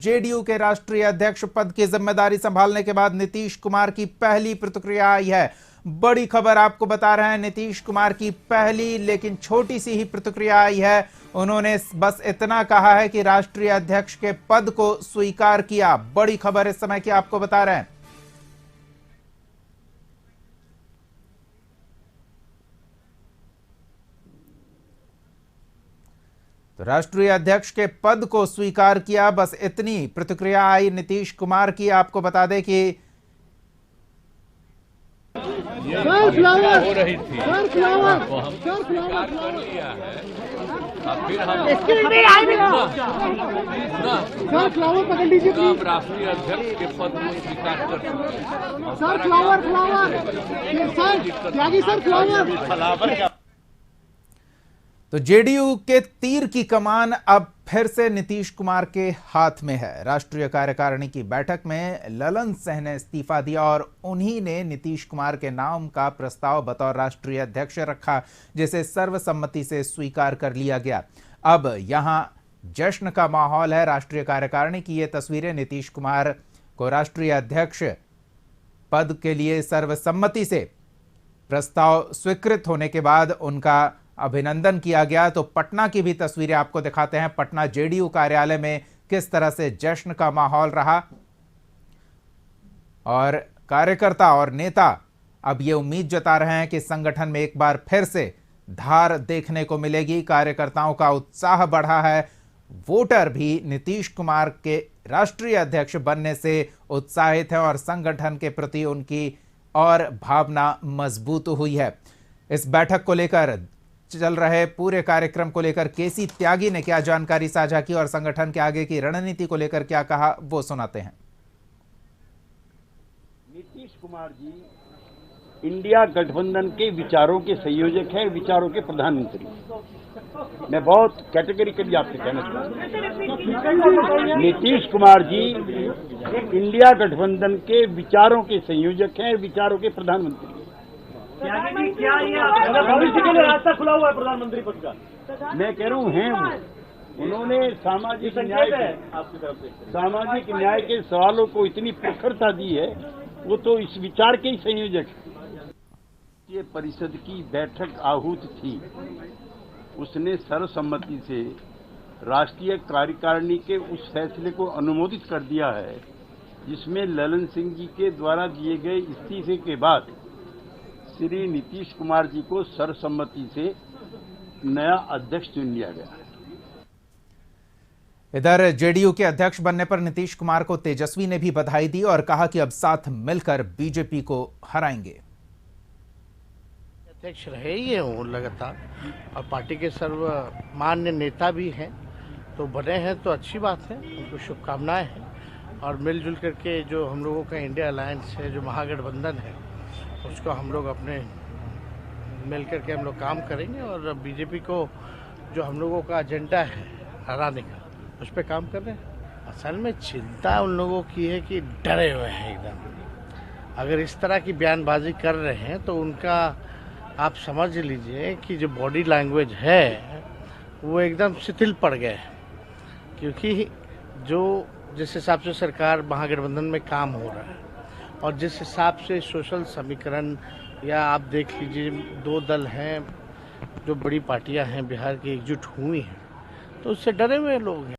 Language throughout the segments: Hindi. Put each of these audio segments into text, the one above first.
जेडीयू के राष्ट्रीय अध्यक्ष पद की जिम्मेदारी संभालने के बाद नीतीश कुमार की पहली प्रतिक्रिया आई है। बड़ी खबर आपको बता रहे हैं, नीतीश कुमार की पहली लेकिन छोटी सी ही प्रतिक्रिया आई है। उन्होंने बस इतना कहा है कि राष्ट्रीय अध्यक्ष के पद को स्वीकार किया। बड़ी खबर इस समय की आपको बता रहे हैं। तो राष्ट्रीय अध्यक्ष के पद को स्वीकार किया, बस इतनी प्रतिक्रिया आई नीतीश कुमार की। आपको बता दें कि हो रही थी तो हम स्वीकार कर लिया है। फिर हम राष्ट्रीय अध्यक्ष के पद को स्वीकार कर चुके हैं। तो जेडीयू के तीर की कमान अब फिर से नीतीश कुमार के हाथ में है। राष्ट्रीय कार्यकारिणी की बैठक में ललन सिंह ने इस्तीफा दिया और उन्हीं ने नीतीश कुमार के नाम का प्रस्ताव बतौर राष्ट्रीय अध्यक्ष रखा, जिसे सर्वसम्मति से स्वीकार कर लिया गया। अब यहां जश्न का माहौल है। राष्ट्रीय कार्यकारिणी की ये तस्वीरें नीतीश कुमार को राष्ट्रीय अध्यक्ष पद के लिए सर्वसम्मति से प्रस्ताव स्वीकृत होने के बाद उनका अभिनंदन किया गया। तो पटना की भी तस्वीरें आपको दिखाते हैं। पटना जेडीयू कार्यालय में किस तरह से जश्न का माहौल रहा और कार्यकर्ता और नेता अब ये उम्मीद जता रहे हैं कि संगठन में एक बार फिर से धार देखने को मिलेगी। कार्यकर्ताओं का उत्साह बढ़ा है। वोटर भी नीतीश कुमार के राष्ट्रीय अध्यक्ष बनने से उत्साहित है और संगठन के प्रति उनकी और भावना मजबूत हुई है। इस बैठक को लेकर चल रहे पूरे कार्यक्रम को लेकर केसी त्यागी ने क्या जानकारी साझा की और संगठन के आगे की रणनीति को लेकर क्या कहा, वो सुनाते हैं। नीतीश कुमार जी इंडिया गठबंधन के विचारों के संयोजक हैं, विचारों के प्रधानमंत्री। मैं बहुत कैटेगरिकली आपसे कहना चाहता हूं, नीतीश कुमार जी इंडिया गठबंधन के विचारों के संयोजक हैं, विचारों के प्रधानमंत्री। क्या ये भविष्य के लिए रास्ता खुला हुआ है प्रधानमंत्री पद का? मैं कह रहा हूँ हैं उन्होंने सामाजिक न्याय के सवालों को इतनी प्रखरता दी है, वो तो इस विचार के ही संयोजक है। ये परिषद की बैठक आहूत थी, उसने सर्वसम्मति से राष्ट्रीय कार्यकारिणी के उस फैसले को अनुमोदित कर दिया है, जिसमें ललन सिंह जी के द्वारा दिए गए इस्तीफे के बाद श्री नीतीश कुमार जी को सर्वसम्मति से नया अध्यक्ष चुन लिया गया है। इधर जेडीयू के अध्यक्ष बनने पर नीतीश कुमार को तेजस्वी ने भी बधाई दी और कहा कि अब साथ मिलकर बीजेपी को हराएंगे। अध्यक्ष रहे ही हैं वो लगातार और पार्टी के सर्वमान्य नेता भी हैं, तो बने हैं तो अच्छी बात है, उनको शुभकामनाएं हैं। और मिलजुल करके जो हम लोगों का इंडिया अलायंस है, जो महागठबंधन है, उसको हम लोग अपने मिल करके हम लोग काम करेंगे और बीजेपी को जो हम लोगों का एजेंडा है हराने का, उस पर काम कर रहे हैं। असल में चिंता उन लोगों की है कि डरे हुए हैं एकदम। अगर इस तरह की बयानबाजी कर रहे हैं तो उनका आप समझ लीजिए कि जो बॉडी लैंग्वेज है वो एकदम शिथिल पड़ गए हैं, क्योंकि जो जिस हिसाब से सरकार महागठबंधन में काम हो रहा है और जिस हिसाब से सोशल समीकरण, या आप देख लीजिए दो दल हैं जो बड़ी पार्टियां हैं बिहार की एकजुट हुई हैं, तो उससे डरे हुए लोग हैं।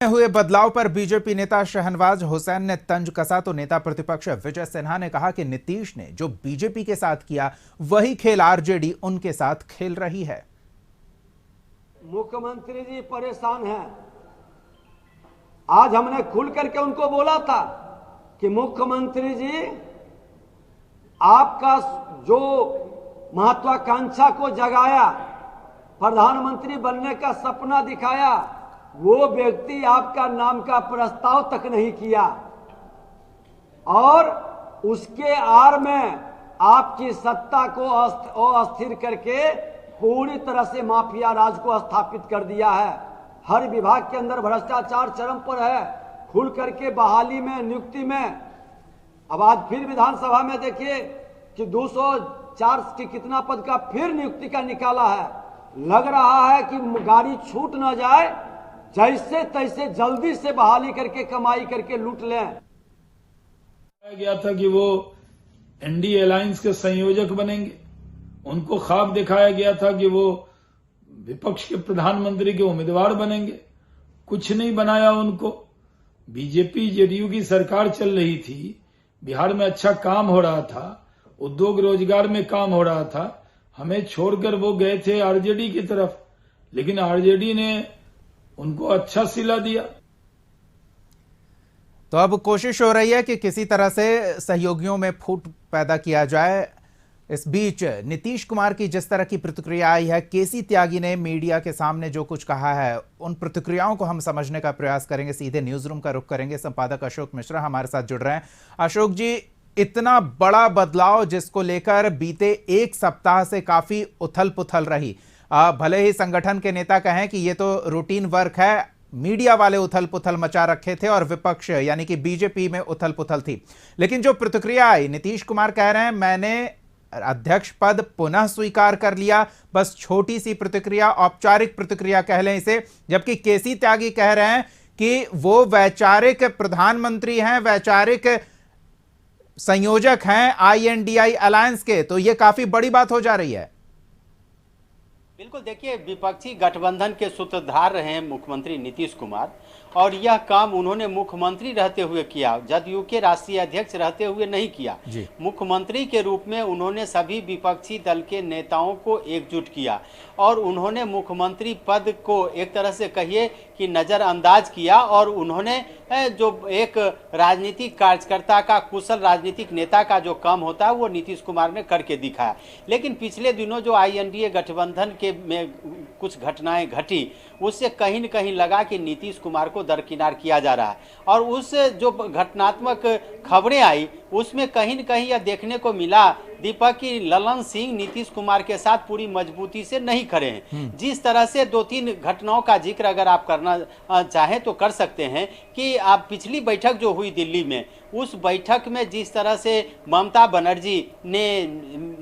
हुए बदलाव पर बीजेपी नेता शहनवाज हुसैन ने तंज कसा तो नेता प्रतिपक्ष विजय सिन्हा ने कहा कि नीतीश ने जो बीजेपी के साथ किया वही खेल आरजेडी उनके साथ खेल रही है। मुख्यमंत्री जी परेशान हैं। आज हमने खुल करके उनको बोला था कि मुख्यमंत्री जी, आपका जो महत्वाकांक्षा को जगाया, प्रधानमंत्री बनने का सपना दिखाया, वो व्यक्ति आपका नाम का प्रस्ताव तक नहीं किया और उसके आड़ में आपकी सत्ता को अस्थिर करके पूरी तरह से माफिया राज को स्थापित कर दिया है। हर विभाग के अंदर भ्रष्टाचार चरम पर है। खुल करके बहाली में, नियुक्ति में, अब आज फिर विधानसभा में देखिए कि 204 की कितना पद का फिर नियुक्ति का निकाला है। लग रहा है कि गाड़ी छूट न जाए, जैसे तैसे जल्दी से बहाली करके कमाई करके लूट लें। गया था कि वो एनडीए अलायंस के संयोजक बनेंगे, उनको ख्वाब दिखाया गया था कि वो विपक्ष के प्रधानमंत्री के उम्मीदवार बनेंगे, कुछ नहीं बनाया उनको। बीजेपी जेडीयू की सरकार चल रही थी, बिहार में अच्छा काम हो रहा था, उद्योग रोजगार में काम हो रहा था, हमें छोड़कर वो गए थे आरजेडी की तरफ, लेकिन आरजेडी ने उनको अच्छा सिला दिया। तो अब कोशिश हो रही है कि किसी तरह से सहयोगियों में फूट पैदा किया जाए। इस बीच नीतीश कुमार की जिस तरह की प्रतिक्रिया आई है, केसी त्यागी ने मीडिया के सामने जो कुछ कहा है, उन प्रतिक्रियाओं को हम समझने का प्रयास करेंगे। सीधे न्यूज रूम का रुख करेंगे। संपादक अशोक मिश्रा हमारे साथ जुड़ रहे हैं। अशोक जी, इतना बड़ा बदलाव जिसको लेकर बीते एक सप्ताह से काफी उथल पुथल रही, भले ही संगठन के नेता कहें कि ये तो रूटीन वर्क है, मीडिया वाले उथल पुथल मचा रखे थे और विपक्ष यानी कि बीजेपी में उथल पुथल थी, लेकिन जो प्रतिक्रिया आई, नीतीश कुमार कह रहे हैं मैंने अध्यक्ष पद पुनः स्वीकार कर लिया, बस छोटी सी प्रतिक्रिया, औपचारिक प्रतिक्रिया कह लें इसे, जबकि केसी त्यागी कह रहे हैं कि वो वैचारिक प्रधानमंत्री हैं, वैचारिक संयोजक हैं INDI अलायंस के। तो ये काफी बड़ी बात हो जा रही है। बिल्कुल, देखिए, विपक्षी गठबंधन के सूत्रधार रहे हैं मुख्यमंत्री नीतीश कुमार, और यह काम उन्होंने मुख्यमंत्री रहते हुए किया, जदयू के राष्ट्रीय अध्यक्ष रहते हुए नहीं किया। मुख्यमंत्री के रूप में उन्होंने सभी विपक्षी दल के नेताओं को एकजुट किया और उन्होंने मुख्यमंत्री पद को एक तरह से कहिए कि नज़रअंदाज किया, और उन्होंने जो एक राजनीतिक कार्यकर्ता का, कुशल राजनीतिक नेता का जो काम होता है वो नीतीश कुमार ने करके दिखाया। लेकिन पिछले दिनों जो INDA गठबंधन के में कुछ घटनाएं घटी, उससे कहीं न कहीं लगा कि नीतीश कुमार को दरकिनार किया जा रहा है, और उस जो घटनात्मक खबरें आई उसमें कहीं न कहीं यह देखने को मिला दीपक की ललन सिंह नीतीश कुमार के साथ पूरी मजबूती से नहीं खड़े हैं। जिस तरह से 2-3 घटनाओं का जिक्र अगर आप करना चाहें तो कर सकते हैं कि आप पिछली बैठक जो हुई दिल्ली में, उस बैठक में जिस तरह से ममता बनर्जी ने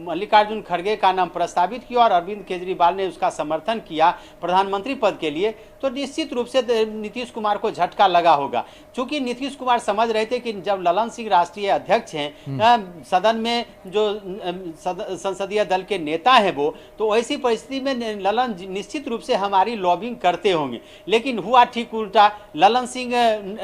मल्लिकार्जुन खड़गे का नाम प्रस्तावित किया और अरविंद केजरीवाल ने उसका समर्थन किया प्रधानमंत्री पद के लिए, तो निश्चित रूप से नीतीश कुमार को झटका लगा होगा। चूंकि नीतीश कुमार समझ रहे थे कि जब ललन सिंह राष्ट्रीय अध्यक्ष हैं, सदन में जो संसदीय दल के नेता हैं वो, तो ऐसी परिस्थिति में ललन निश्चित रूप से हमारी लॉबिंग करते होंगे। लेकिन हुआ ठीक उल्टा। ललन सिंह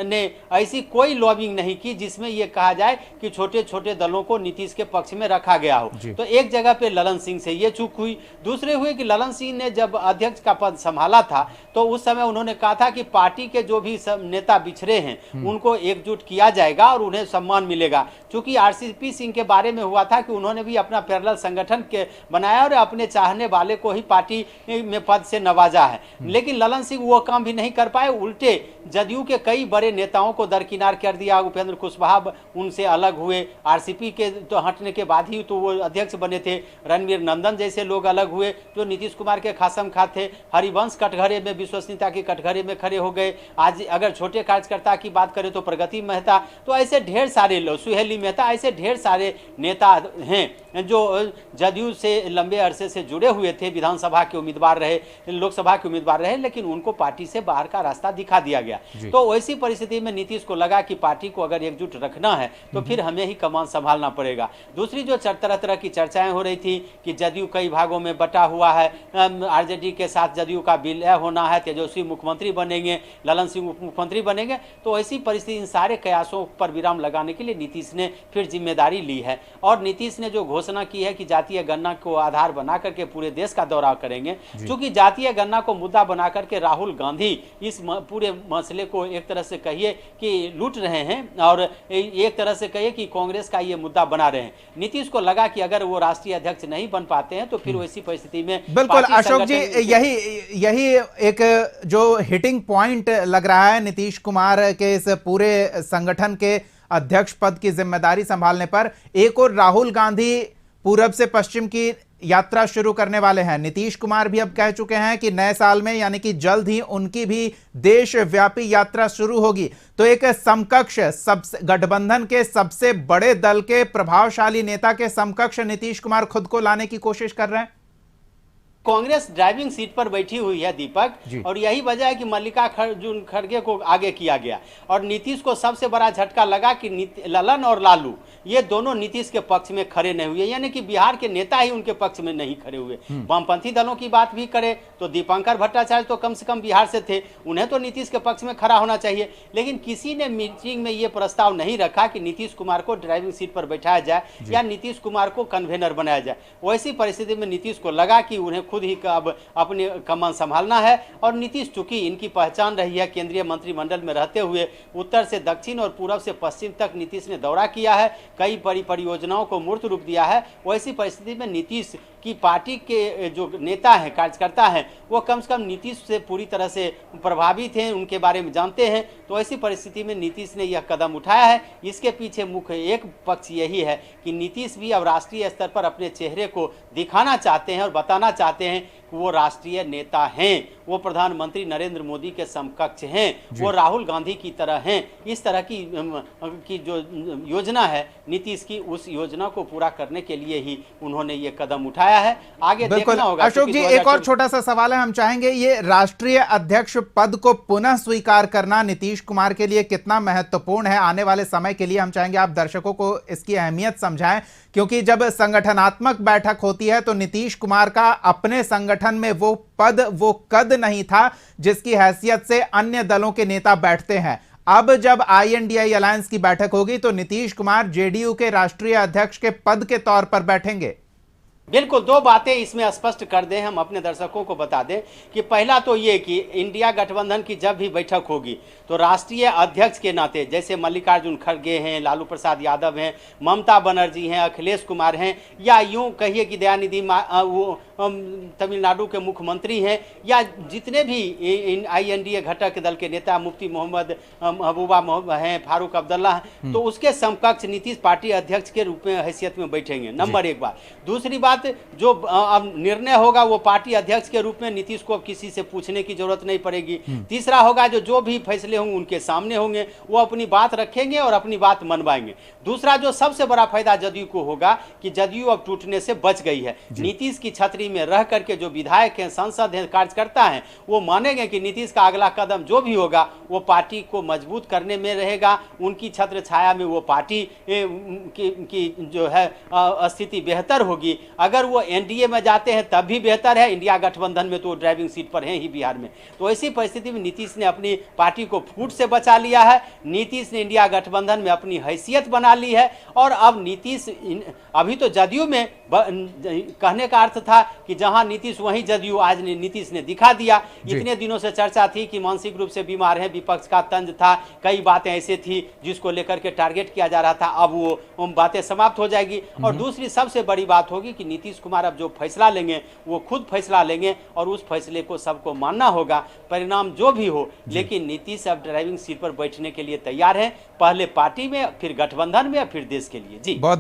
ने ऐसी कोई लॉबिंग नहीं की जिसमें यह कहा जाए कि छोटे छोटे दलों को नीतीश के पक्ष में रखा गया हो। तो एक जगह पे ललन सिंह से ये चूक हुई। दूसरे हुए कि ललन सिंह ने जब अध्यक्ष का पद संभाला था तो उस समय उन्होंने कहा था कि पार्टी के जो भी नेता बिछड़े हैं उनको एकजुट किया जाएगा और उन्हें सम्मान मिलेगा। चूंकि RCP सिंह के बारे में हुआ था कि उन्होंने भी अपना पैरेलल संगठन के बनाया और अपने चाहने वाले को ही पार्टी में पद से नवाजा है। लेकिन ललन सिंह वो काम भी नहीं कर पाए, उल्टे जदयू के कई बड़े नेताओं को दरकिनार कर दिया। उपेंद्र कुशवाहा उनसे अलग हुए, RCP के तो हटने के बाद ही तो वो अध्यक्ष बने थे। रणवीर नंदन जैसे लोग अलग हुए जो नीतीश कुमार के खासम खा थे। हरिवंश कटघरे में, विश्वसनीयता के कटघरे में खड़े हो गए। आज अगर छोटे कार्यकर्ता की बात करें तो प्रगति मेहता, तो ऐसे ढेर सारे लोग, सुहेली मेहता, ऐसे ढेर सारे नेता हैं जो जदयू से लंबे अरसे से जुड़े हुए थे, विधानसभा के उम्मीदवार रहे, लोकसभा के उम्मीदवार रहे, लेकिन उनको पार्टी से बाहर का रास्ता दिखा दिया गया। तो वैसी परिस्थिति में नीतीश को लगा कि पार्टी को अगर एकजुट रखना है तो फिर हमें ही कमान संभालना पड़ेगा। दूसरी जो तरह तरह की चर्चाएं हो रही थी कि जदयू कई भागों में बटा हुआ है, RJD के साथ जदयू का विलय होना है, तेजस्वी मुख्यमंत्री बनेंगे, ललन सिंह उप मुख्यमंत्री बनेंगे, तो ऐसी परिस्थिति इन सारे कयासों पर विराम लगाने के लिए नीतीश ने फिर जिम्मेदारी ली है। और नीतीश ने जो घोषणा की है कि जातीय गणना को आधार बना करके पूरे देश का दौरा करेंगे, क्योंकि जातीय गणना को मुद्दा बना करके राहुल गांधी इस पूरे मसले को एक तरह से कहिए कि लूट रहे हैं और एक तरह से कहिए कि कांग्रेस का ये मुद्दा बना रहे हैं। नीतीश को लगा कि अगर वो राष्ट्रीय अध्यक्ष नहीं बन पाते हैं तो फिर वैसी परिस्थिति में बिल्कुल अशोक जी, यही एक जो हिटिंग पॉइंट लग रहा है नीतीश कुमार के इस पूरे संगठन के अध्यक्ष पद की जिम्मेदारी संभालने पर। एक और राहुल गांधी पूरब से पश्चिम की यात्रा शुरू करने वाले हैं। नीतीश कुमार भी अब कह चुके हैं कि नए साल में यानी कि जल्द ही उनकी भी देशव्यापी यात्रा शुरू होगी। तो एक समकक्ष, गठबंधन के सबसे बड़े दल के प्रभावशाली नेता के समकक्ष नीतीश कुमार खुद को लाने की कोशिश कर रहे हैं। कांग्रेस ड्राइविंग सीट पर बैठी हुई है दीपक, और यही वजह है कि मल्लिकार्जुन खड़गे को आगे किया गया। और नीतीश को सबसे बड़ा झटका लगा कि ललन और लालू ये दोनों नीतीश के पक्ष में खड़े नहीं हुए, यानी कि बिहार के नेता ही उनके पक्ष में नहीं खड़े हुए। वामपंथी दलों की बात भी करे तो दीपांकर भट्टाचार्य तो कम से कम बिहार से थे, उन्हें तो नीतीश के पक्ष में खड़ा होना चाहिए, लेकिन किसी ने मीटिंग में ये प्रस्ताव नहीं रखा कि नीतीश कुमार को ड्राइविंग सीट पर बैठाया जाए या नीतीश कुमार को कन्वेनर बनाया जाए। वैसी परिस्थिति में नीतीश को लगा कि उन्हें खुद ही अब अपनी कमान संभालना है, और नीतीश चूंकि इनकी पहचान रही है केंद्रीय मंत्रिमंडल में रहते हुए, उत्तर से दक्षिण और पूर्व से पश्चिम तक नीतीश ने दौरा किया है, कई बड़ी परियोजनाओं को मूर्त रूप दिया है। वैसी परिस्थिति में नीतीश की पार्टी के जो नेता हैं, कार्यकर्ता हैं, वो कम से कम नीतीश से पूरी तरह से प्रभावित हैं, उनके बारे में जानते हैं। तो ऐसी परिस्थिति में नीतीश ने यह कदम उठाया है। इसके पीछे मुख्य एक पक्ष यही है कि नीतीश भी अब राष्ट्रीय स्तर पर अपने चेहरे को दिखाना चाहते हैं और बताना चाहते हैं कि वो राष्ट्रीय नेता हैं, वो प्रधानमंत्री नरेंद्र मोदी के समकक्ष हैं, वो राहुल गांधी की तरह हैं। इस तरह की जो योजना है नीतीश की, उस योजना को पूरा करने के लिए ही उन्होंने ये कदम उठाया है। आगे देखना होगा। अशोक जी, एक और छोटा सा सवाल है, हम चाहेंगे ये राष्ट्रीय अध्यक्ष पद को पुनः स्वीकार करना नीतीश कुमार के लिए कितना महत्वपूर्ण है आने वाले समय के लिए? हम चाहेंगे आप दर्शकों को इसकी अहमियत समझाएं, क्योंकि जब संगठनात्मक बैठक होती है तो नीतीश कुमार का अपने संगठन में वो पद, वो कद नहीं था जिसकी हैसियत से अन्य दलों के नेता बैठते हैं। अब जब INDI अलायंस की बैठक होगी तो नीतीश कुमार JDU के राष्ट्रीय अध्यक्ष के पद के तौर पर बैठेंगे। बिल्कुल, दो बातें इसमें स्पष्ट कर दें, हम अपने दर्शकों को बता दें कि पहला तो ये कि इंडिया गठबंधन की जब भी बैठक होगी तो राष्ट्रीय अध्यक्ष के नाते, जैसे मल्लिकार्जुन खड़गे हैं, लालू प्रसाद यादव हैं, ममता बनर्जी हैं, अखिलेश कुमार हैं, या यूं कहिए कि दयानिधि तमिलनाडु के मुख्यमंत्री हैं, या जितने भी INDA घटक दल के नेता मुफ्ती मोहम्मद महबूबा हैं, फारूक अब्दुल्ला हैं, तो उसके समकक्ष नीतीश पार्टी अध्यक्ष के रूप में हैसियत में बैठेंगे। नंबर एक बात। दूसरी बात, जो अब निर्णय होगा वो पार्टी अध्यक्ष के रूप में नीतीश को अब किसी से पूछने की जरूरत नहीं पड़ेगी। तीसरा होगा, जो भी फैसले होंगे उनके सामने होंगे, वो अपनी बात रखेंगे और अपनी बात मनवाएंगे। दूसरा जो सबसे बड़ा फायदा जदयू को होगा कि जदयू अब टूटने से बच गई है। नीतीश की छतरी में रह करके जो विधायक हैं, सांसद हैं, कार्यकर्ता हैं, वो मानेंगे कि नीतीश का अगला कदम जो भी होगा वो पार्टी को मजबूत करने में रहेगा। उनकी छत्र छाया में वो पार्टी की जो है स्थिति बेहतर होगी। अगर वो NDA में जाते हैं तब भी बेहतर है, इंडिया गठबंधन में तो ड्राइविंग सीट पर हैं ही बिहार में। तो ऐसी परिस्थिति में नीतीश ने अपनी पार्टी को फूट से बचा लिया है। नीतीश ने इंडिया गठबंधन में अपनी हैसियत बना ली है, और अब नीतीश अभी तो जदयू में कहने का अर्थ था कि जहां नीतीश वहीं जदयू, आज नीतीश ने दिखा दिया। इतने दिनों से चर्चा थी कि मानसिक रूप से बीमार हैं, विपक्ष का तंज था, कई बातें ऐसे थी जिसको लेकर के टारगेट किया जा रहा था, अब वो बातें समाप्त हो जाएगी। और दूसरी सबसे बड़ी बात होगी कि नीतीश कुमार अब जो फैसला लेंगे वो खुद फैसला लेंगे, और उस फैसले को सबको मानना होगा, परिणाम जो भी हो। लेकिन नीतीश अब ड्राइविंग सीट पर बैठने के लिए तैयार हैं, पहले पार्टी में, फिर गठबंधन में, फिर देश के लिए। जी।